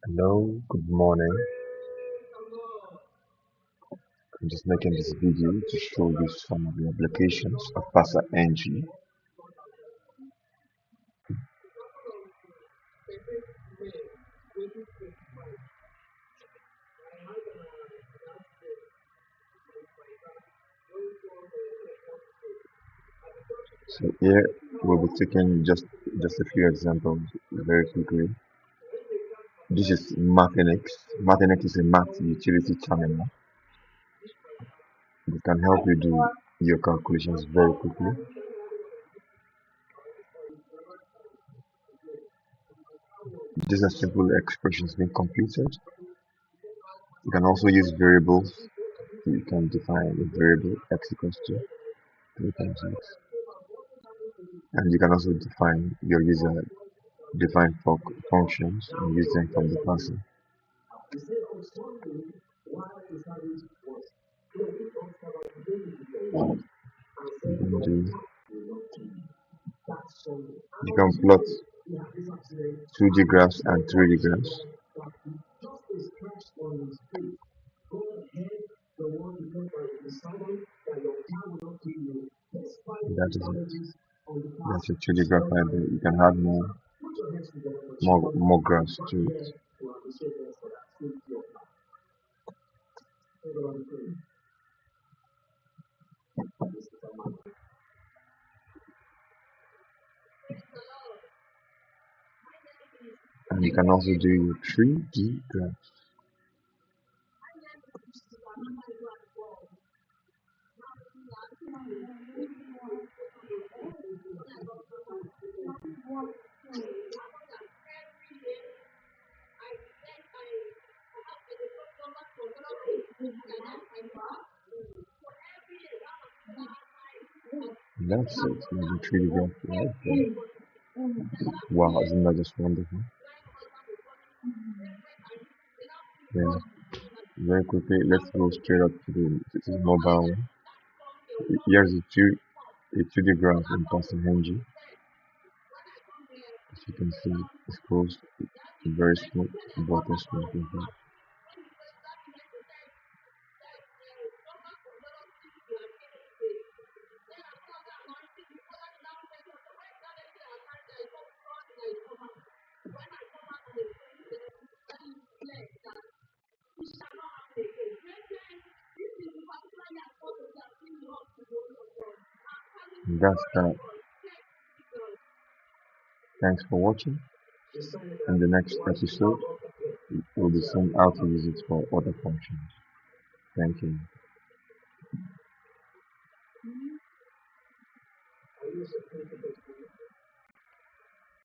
Hello, good morning. I'm just making this video to show you some of the applications of PasaNG. So here we'll be taking just a few examples very quickly. This is Mathenex. Mathenex is a math utility terminal that can help you do your calculations very quickly. These are simple expressions being computed. You can also use variables. You can define a variable x equals to 3 times x. And you can also define your user define functions and use them from the parser. And you can plot 2D graphs and 3D graphs. That is it. That's a 2D graph idea. You can add more graphs to it. And you can also do 3D graphs. And that's it. There's a 3D graph right there. Wow, isn't that just wonderful? Then very quickly, let's go straight up to the mobile one. Here's a 2D graph in PasaNG. As you can see, it's close to very smooth, butter smooth. And that's that. Thanks for watching. In the next episode, we'll be seeing how to use it for other functions. Thank you.